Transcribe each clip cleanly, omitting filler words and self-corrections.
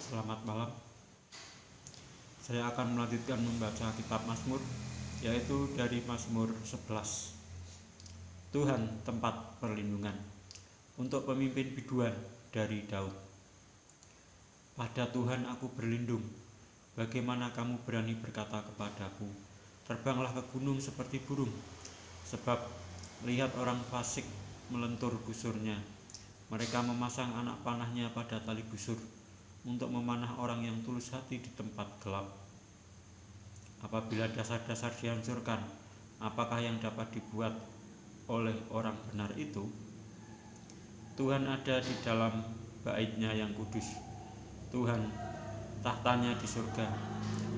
Selamat malam. Saya akan melanjutkan membaca kitab Mazmur, yaitu dari Mazmur 11. Tuhan tempat perlindungan. Untuk pemimpin biduan dari Daud. Pada Tuhan aku berlindung. Bagaimana kamu berani berkata kepadaku, terbanglah ke gunung seperti burung, sebab lihat orang fasik melentur busurnya. Mereka memasang anak panahnya pada tali busur untuk memanah orang yang tulus hati di tempat gelap. Apabila dasar-dasar dihancurkan, apakah yang dapat dibuat oleh orang benar itu? Tuhan ada di dalam bait-Nya yang kudus. Tuhan tahtanya di surga.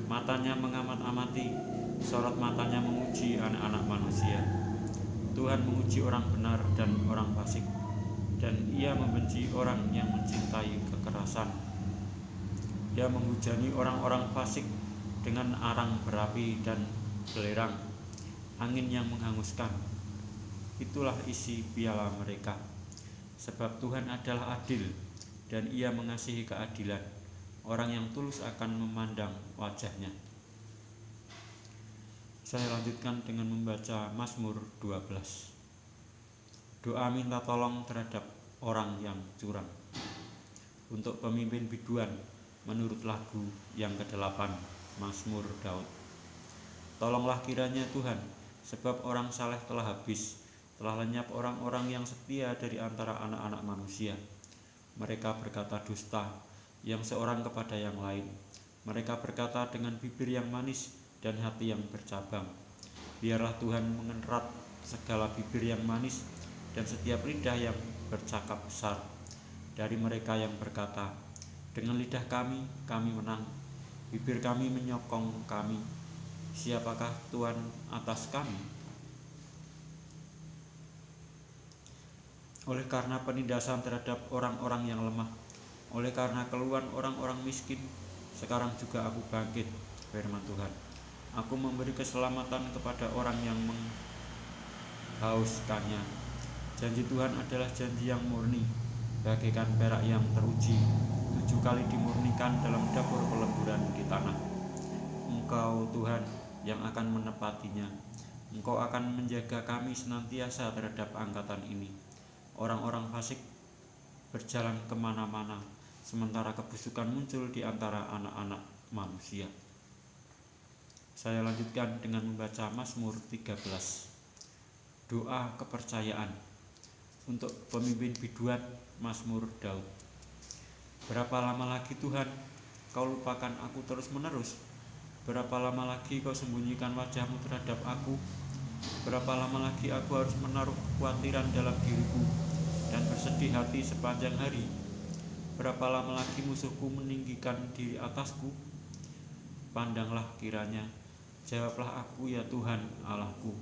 Matanya mengamat-amati, sorot matanya menguji anak-anak manusia. Tuhan menguji orang benar dan orang fasik, dan Ia membenci orang yang mencintai kekerasan. Ia menghujani orang-orang fasik dengan arang berapi dan belerang, angin yang menghanguskan. Itulah isi piala mereka. Sebab Tuhan adalah adil, dan Ia mengasihi keadilan. Orang yang tulus akan memandang wajah-Nya. Saya lanjutkan dengan membaca Mazmur 12. Doa minta tolong terhadap orang yang curang. Untuk pemimpin biduan menurut lagu yang ke-8, Mazmur Daud. Tolonglah kiranya Tuhan, sebab orang saleh telah habis, telah lenyap orang-orang yang setia dari antara anak-anak manusia. Mereka berkata dusta, yang seorang kepada yang lain. Mereka berkata dengan bibir yang manis dan hati yang bercabang. Biarlah Tuhan mengerat segala bibir yang manis dan setiap lidah yang bercakap besar. Dari mereka yang berkata, dengan lidah kami menang, bibir kami menyokong kami. Siapakah Tuhan atas kami? Oleh karena penindasan terhadap orang-orang yang lemah, oleh karena keluhan orang-orang miskin, sekarang juga aku bangkit, firman Tuhan. Aku memberi keselamatan kepada orang yang menghauskannya. Janji Tuhan adalah janji yang murni, bagaikan perak yang teruji, 7 kali dimurnikan dalam dapur peleburan di tanah. Engkau Tuhan yang akan menepatinya. Engkau akan menjaga kami senantiasa terhadap angkatan ini. Orang-orang fasik berjalan kemana-mana, sementara kebusukan muncul di antara anak-anak manusia. Saya lanjutkan dengan membaca Mazmur 13. Doa kepercayaan. Untuk pemimpin biduan, Mazmur Daud. Berapa lama lagi Tuhan, kau lupakan aku terus-menerus? Berapa lama lagi kau sembunyikan wajah-Mu terhadap aku? Berapa lama lagi aku harus menaruh kekhawatiran dalam diriku dan bersedih hati sepanjang hari? Berapa lama lagi musuhku meninggikan diri atasku? Pandanglah kiranya, jawablah aku ya Tuhan Allahku.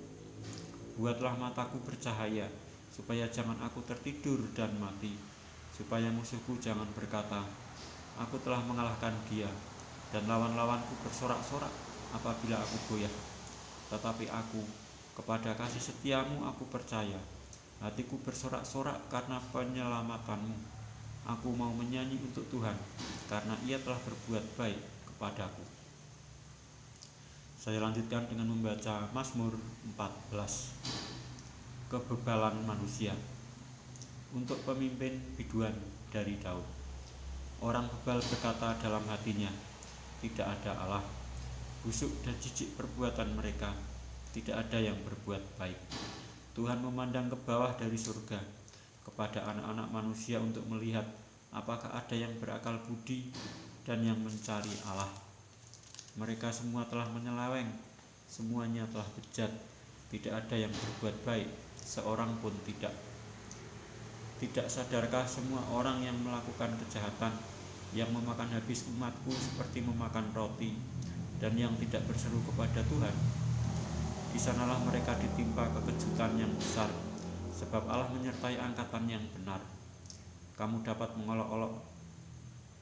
Buatlah mataku bercahaya, supaya jangan aku tertidur dan mati, supaya musuhku jangan berkata, aku telah mengalahkan dia, dan lawan-lawanku bersorak-sorak apabila aku goyah. Tetapi aku, kepada kasih setiamu aku percaya, hatiku bersorak-sorak karena penyelamatanmu. Aku mau menyanyi untuk Tuhan, karena Ia telah berbuat baik kepadaku. Saya lanjutkan dengan membaca Mazmur 14. Kebebalan manusia. Untuk pemimpin biduan dari Daud. Orang bebal berkata dalam hatinya, tidak ada Allah. Busuk dan jijik perbuatan mereka, tidak ada yang berbuat baik. Tuhan memandang ke bawah dari surga, kepada anak-anak manusia untuk melihat apakah ada yang berakal budi dan yang mencari Allah. Mereka semua telah menyeleweng, semuanya telah bejat, tidak ada yang berbuat baik, seorang pun tidak. Tidak sadarkah semua orang yang melakukan kejahatan, yang memakan habis umatku seperti memakan roti, dan yang tidak berseru kepada Tuhan? Di sanalah mereka ditimpa kekejutan yang besar, sebab Allah menyertai angkatan yang benar. Kamu dapat mengolok-olok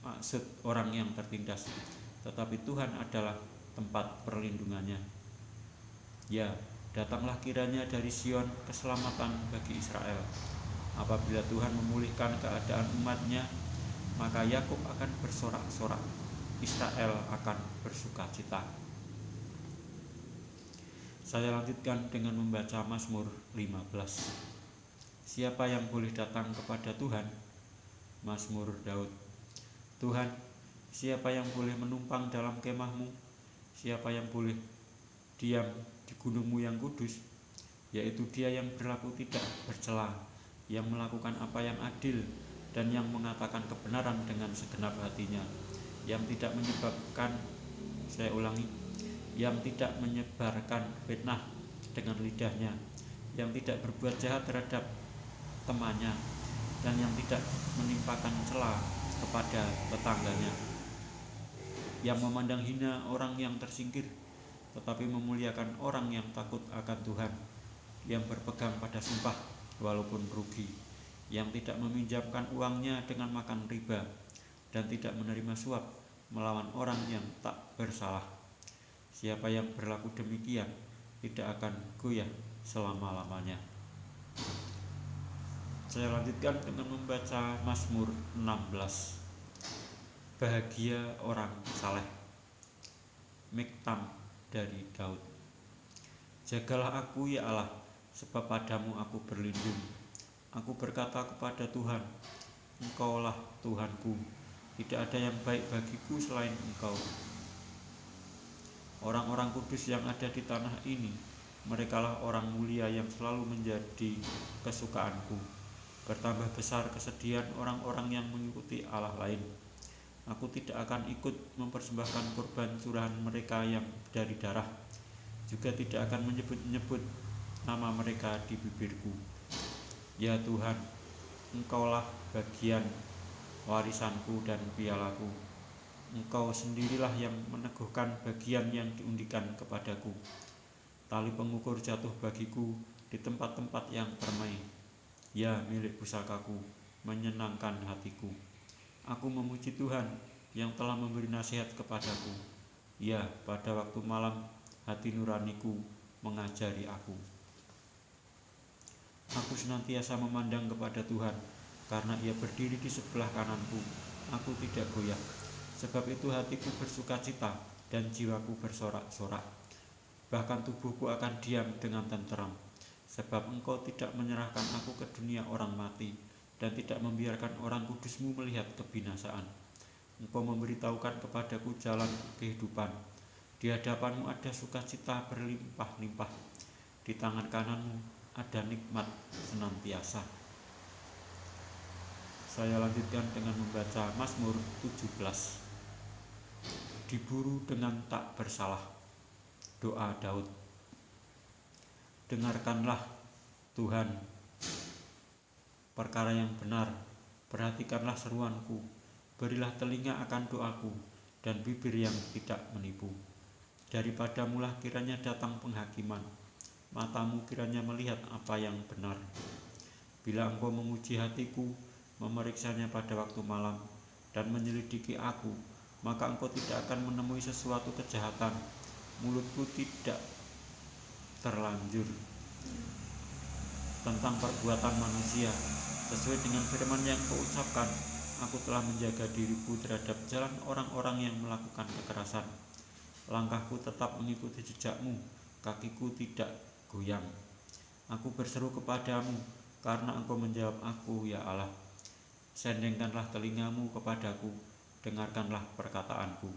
maksud orang yang tertindas, tetapi Tuhan adalah tempat perlindungannya. Ya, datanglah kiranya dari Sion keselamatan bagi Israel. Apabila Tuhan memulihkan keadaan umat-Nya, maka Yakub akan bersorak-sorak, Israel akan bersukacita. Saya lanjutkan dengan membaca Mazmur 15. Siapa yang boleh datang kepada Tuhan? Mazmur Daud. Tuhan, siapa yang boleh menumpang dalam kemahmu? Siapa yang boleh diam di gunungmu yang kudus? Yaitu dia yang berlaku tidak bercela, yang melakukan apa yang adil, dan yang mengatakan kebenaran dengan segenap hatinya, yang tidak menyebarkan fitnah dengan lidahnya, yang tidak berbuat jahat terhadap temannya, dan yang tidak menimpakan cela kepada tetangganya, yang memandang hina orang yang tersingkir, tetapi memuliakan orang yang takut akan Tuhan, yang berpegang pada sumpah walaupun rugi, yang tidak meminjamkan uangnya dengan makan riba, dan tidak menerima suap melawan orang yang tak bersalah. Siapa yang berlaku demikian tidak akan goyah selama-lamanya. Saya lanjutkan dengan membaca Mazmur 16. Bahagia orang saleh. Miktam dari Daud. Jagalah aku ya Allah, sebab padamu aku berlindung. Aku berkata kepada Tuhan, Engkaulah Tuhanku, tidak ada yang baik bagiku selain Engkau. Orang-orang kudus yang ada di tanah ini, merekalah orang mulia yang selalu menjadi kesukaanku. Bertambah besar kesedihan orang-orang yang mengikuti Allah lain. Aku tidak akan ikut mempersembahkan korban curahan mereka yang dari darah, juga tidak akan menyebut-nyebut nama mereka di bibirku. Ya Tuhan, Engkaulah bagian warisanku dan pialaku. Engkau sendirilah yang meneguhkan bagian yang diundikan kepadaku. Tali pengukur jatuh bagiku di tempat-tempat yang permai. Ya milik pusakaku, menyenangkan hatiku. Aku memuji Tuhan yang telah memberi nasihat kepadaku. Ya, pada waktu malam hati nuraniku mengajari aku. Aku senantiasa memandang kepada Tuhan, karena Ia berdiri di sebelah kananku. Aku tidak goyah. Sebab itu hatiku bersukacita dan jiwaku bersorak-sorak. Bahkan tubuhku akan diam dengan tenteram. Sebab Engkau tidak menyerahkan aku ke dunia orang mati, dan tidak membiarkan orang kudus-Mu melihat kebinasaan. Engkau memberitahukan kepadaku jalan kehidupan. Di hadapan-Mu ada sukacita berlimpah-limpah. Di tangan kanan-Mu ada nikmat senantiasa. Saya lanjutkan dengan membaca Mazmur 17. Diburu dengan tak bersalah. Doa Daud. Dengarkanlah Tuhan perkara yang benar, perhatikanlah seruanku, berilah telinga akan doaku, dan bibir yang tidak menipu. Daripadamulah kiranya datang penghakiman, matamu kiranya melihat apa yang benar. Bila Engkau menguji hatiku, memeriksanya pada waktu malam, dan menyelidiki aku, maka Engkau tidak akan menemui sesuatu kejahatan, mulutku tidak terlanjur tentang perbuatan manusia. Sesuai dengan firman yang Kau ucapkan, aku telah menjaga diriku terhadap jalan orang-orang yang melakukan kekerasan. Langkahku tetap mengikuti jejak-Mu, kakiku tidak goyang. Aku berseru kepadamu, karena Engkau menjawab aku, ya Allah. Sendengkanlah telinga-Mu kepadaku, dengarkanlah perkataanku.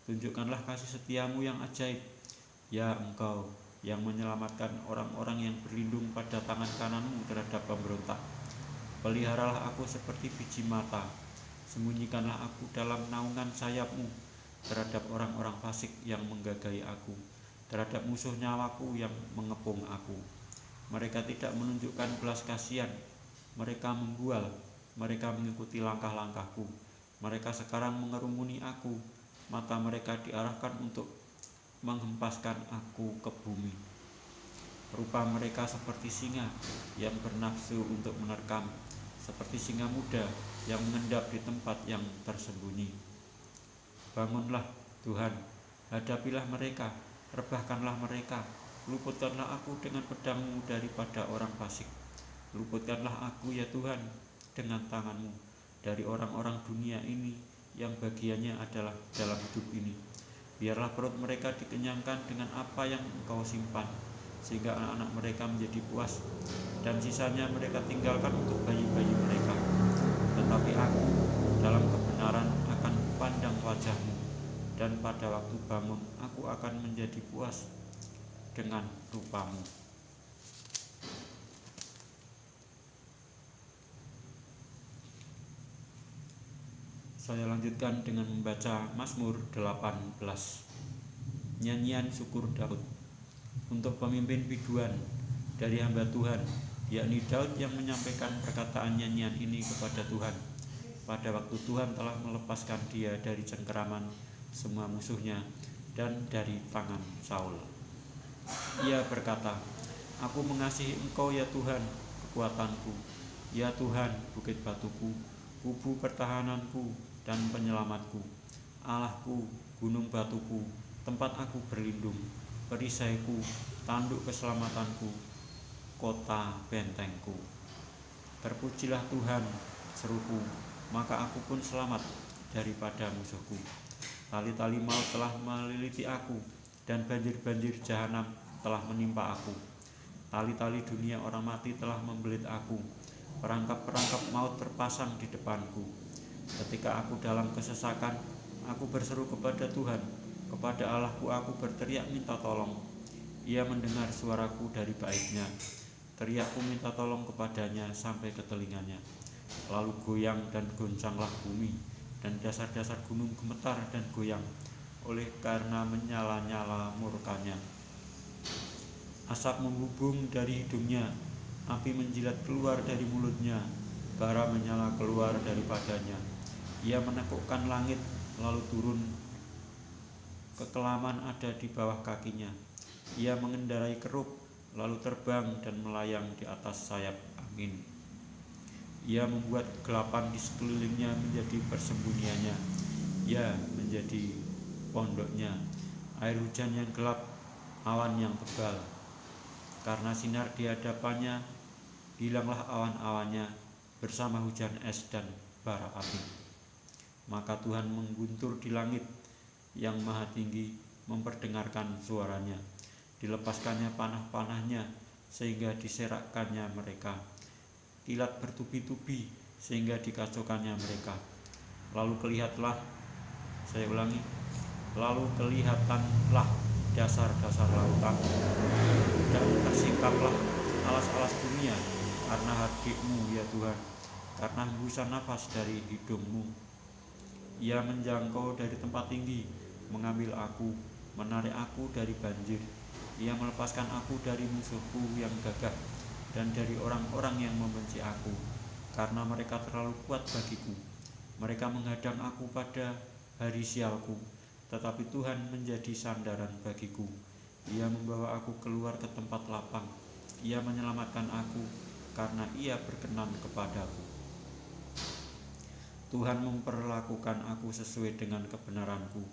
Tunjukkanlah kasih setia-Mu yang ajaib, ya Engkau yang menyelamatkan orang-orang yang berlindung pada tangan kanan-Mu terhadap pemberontak. Peliharalah aku seperti biji mata, sembunyikanlah aku dalam naungan sayap-Mu terhadap orang-orang fasik yang menggagai aku, terhadap musuh nyawaku yang mengepung aku. Mereka tidak menunjukkan belas kasihan, mereka membual, mereka mengikuti langkah-langkahku. Mereka sekarang mengerumuni aku, mata mereka diarahkan untuk menghempaskan aku ke bumi. Rupa mereka seperti singa yang bernafsu untuk menerkam, seperti singa muda yang mengendap di tempat yang tersembunyi. Bangunlah Tuhan, hadapilah mereka, rebahkanlah mereka, luputkanlah aku dengan pedang-Mu daripada orang fasik. Luputkanlah aku ya Tuhan dengan tangan-Mu, dari orang-orang dunia ini yang bagiannya adalah dalam hidup ini. Biarlah perut mereka dikenyangkan dengan apa yang Engkau simpan, sehingga anak-anak mereka menjadi puas, dan sisanya mereka tinggalkan untuk bayi-bayi mereka. Tetapi aku dalam kebenaran akan pandang wajah-Mu, dan pada waktu bangun aku akan menjadi puas dengan rupa-Mu. Saya lanjutkan dengan membaca Mazmur 18. Nyanyian syukur Daud. Untuk pemimpin biduan dari hamba Tuhan, yakni Daud yang menyampaikan perkataan nyanyian ini kepada Tuhan pada waktu Tuhan telah melepaskan dia dari cengkeraman semua musuhnya dan dari tangan Saul. Ia berkata, "Aku mengasihi Engkau ya Tuhan, kekuatanku, ya Tuhan, bukit batuku, kubu pertahananku dan penyelamatku, Allahku, gunung batuku, tempat aku berlindung, perisaiku, tanduk keselamatanku, kota bentengku. Terpujilah Tuhan, seruku, maka aku pun selamat daripada musuhku. Tali-tali maut telah meliliti aku, dan banjir-banjir jahanam telah menimpa aku. Tali-tali dunia orang mati telah membelit aku, perangkap-perangkap maut terpasang di depanku. Ketika aku dalam kesesakan, aku berseru kepada Tuhan, kepada Allahku aku berteriak minta tolong. Ia mendengar suaraku dari baitnya. Teriakku minta tolong kepadanya sampai ke telinganya. Lalu goyang dan goncanglah bumi, dan dasar-dasar gunung gemetar dan goyang, oleh karena menyala-nyala murkanya. Asap membubung dari hidungnya, api menjilat keluar dari mulutnya, bara menyala keluar daripadanya. Ia menekukkan langit, lalu turun. Kekelaman ada di bawah kakinya. Ia mengendarai keruk, lalu terbang dan melayang di atas sayap angin. Ia membuat kegelapan di sekelilingnya menjadi persembunyiannya. Ia menjadi pondoknya. Air hujan yang gelap, awan yang tebal. Karena sinar di hadapannya, hilanglah awan-awannya bersama hujan es dan bara api. Maka Tuhan mengguntur di langit yang maha tinggi, memperdengarkan suaranya. Dilepaskannya panah-panahnya sehingga diserakkannya mereka. Kilat bertubi-tubi sehingga dikacaukannya mereka. Lalu kelihatanlah dasar-dasar lautan, dan tersingkaplah alas-alas dunia karena hadikmu ya Tuhan, karena hembusan nafas dari hidungmu. Ia menjangkau dari tempat tinggi, mengambil aku, menarik aku dari banjir. Ia melepaskan aku dari musuhku yang gagah, dan dari orang-orang yang membenci aku, karena mereka terlalu kuat bagiku. Mereka menghadang aku pada hari sialku, tetapi Tuhan menjadi sandaran bagiku. Ia membawa aku keluar ke tempat lapang. Ia menyelamatkan aku, karena Ia berkenan kepadaku. Tuhan memperlakukan aku sesuai dengan kebenaranku.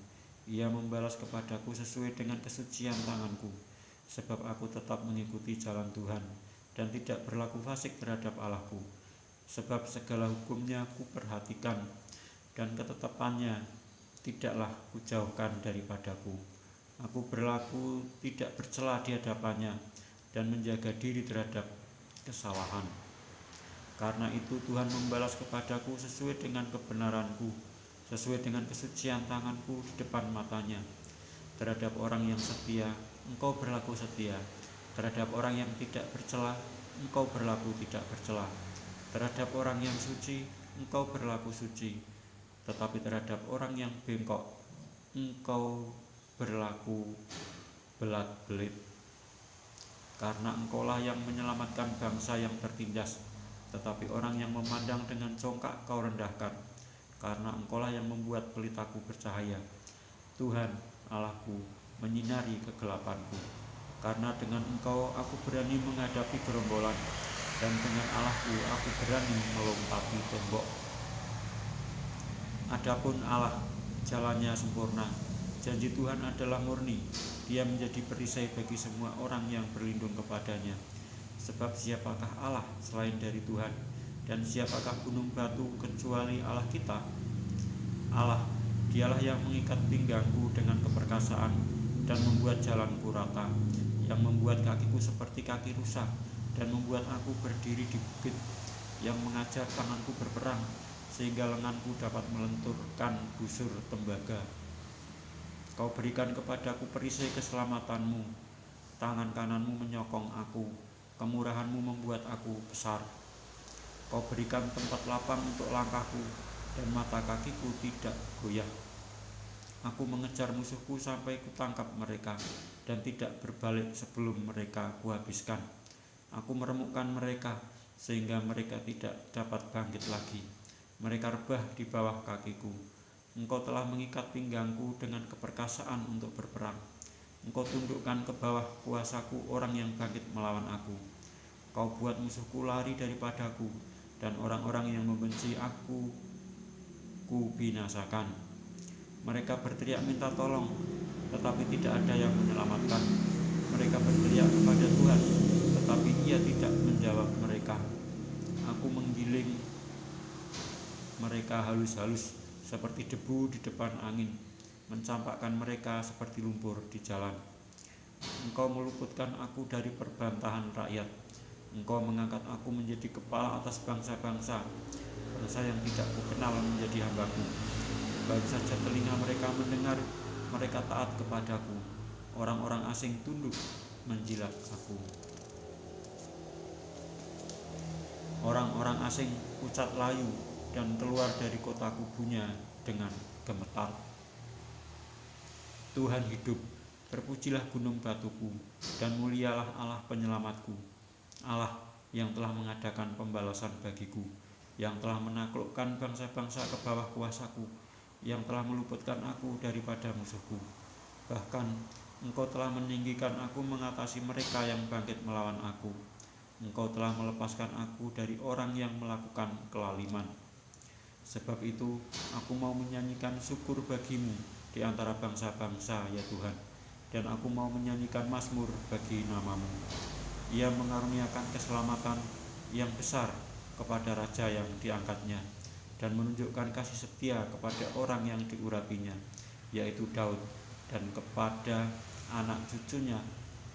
Ia membalas kepadaku sesuai dengan kesucian tanganku, sebab aku tetap mengikuti jalan Tuhan dan tidak berlaku fasik terhadap Allahku. Sebab segala hukumnya ku perhatikan, dan ketetapannya tidaklah kujauhkan daripadaku. Aku berlaku tidak bercela di hadapannya, dan menjaga diri terhadap kesalahan. Karena itu Tuhan membalas kepadaku sesuai dengan kebenaranku, sesuai dengan kesucian tanganku di depan matanya. Terhadap orang yang setia, Engkau berlaku setia. Terhadap orang yang tidak bercela, Engkau berlaku tidak bercela. Terhadap orang yang suci, Engkau berlaku suci. Tetapi terhadap orang yang bengkok, Engkau berlaku belat-belit. Karena Engkaulah yang menyelamatkan bangsa yang tertindas, tetapi orang yang memandang dengan congkak Kau rendahkan. Karena Engkaulah yang membuat pelitaku bercahaya. Tuhan Allahku menyinari kegelapanku. Karena dengan Engkau aku berani menghadapi gerombolan, dan dengan Allahku aku berani melompati tembok. Adapun Allah, jalannya sempurna. Janji Tuhan adalah murni. Dia menjadi perisai bagi semua orang yang berlindung kepadanya. Sebab siapakah Allah selain dari Tuhan? Dan siapakah gunung batu kecuali Allah kita? Allah, Dialah yang mengikat pinggangku dengan keperkasaan dan membuat jalanku rata, yang membuat kakiku seperti kaki rusa dan membuat aku berdiri di bukit, yang mengajar tanganku berperang sehingga lenganku dapat melenturkan busur tembaga. Kau berikan kepadaku perisai keselamatanmu, tangan kananmu menyokong aku, kemurahanmu membuat aku besar. Kau berikan tempat lapang untuk langkahku, dan mata kakiku tidak goyah. Aku mengejar musuhku sampai kutangkap mereka, dan tidak berbalik sebelum mereka kuhabiskan. Aku meremukkan mereka, sehingga mereka tidak dapat bangkit lagi. Mereka rebah di bawah kakiku. Engkau telah mengikat pinggangku dengan keperkasaan untuk berperang. Engkau tundukkan ke bawah kuasaku orang yang bangkit melawan aku. Kau buat musuhku lari daripadaku, dan orang-orang yang membenci aku kubinasakan. Mereka berteriak minta tolong, tetapi tidak ada yang menyelamatkan. Mereka berteriak kepada Tuhan, tetapi Ia tidak menjawab mereka. Aku menggiling mereka halus-halus seperti debu di depan angin, mencampakkan mereka seperti lumpur di jalan. Engkau meluputkan aku dari perbantahan rakyat. Engkau mengangkat aku menjadi kepala atas bangsa-bangsa. Bangsa yang tidak kukenal menjadi hambaku. Baru saja telinga mereka mendengar, mereka taat kepadaku. Orang-orang asing tunduk menjilat aku. Orang-orang asing pucat layu dan keluar dari kota kubunya dengan gemetar. Tuhan hidup, terpujilah gunung batuku, dan mulialah Allah penyelamatku. Allah yang telah mengadakan pembalasan bagiku, yang telah menaklukkan bangsa-bangsa ke bawah kuasaku, yang telah meluputkan aku daripada musuhku. Bahkan Engkau telah meninggikan aku mengatasi mereka yang bangkit melawan aku. Engkau telah melepaskan aku dari orang yang melakukan kelaliman. Sebab itu aku mau menyanyikan syukur bagimu di antara bangsa-bangsa, ya Tuhan, dan aku mau menyanyikan mazmur bagi namamu. Ia mengaruniakan keselamatan yang besar kepada raja yang diangkatnya, dan menunjukkan kasih setia kepada orang yang diurapinya, yaitu Daud, dan kepada anak cucunya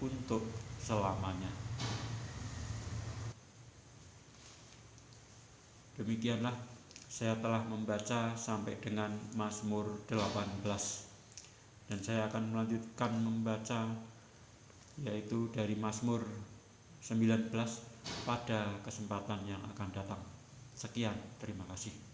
untuk selamanya. Demikianlah saya telah membaca sampai dengan Mazmur 18, dan saya akan melanjutkan membaca yaitu dari Mazmur 19 pada kesempatan yang akan datang. Sekian, terima kasih.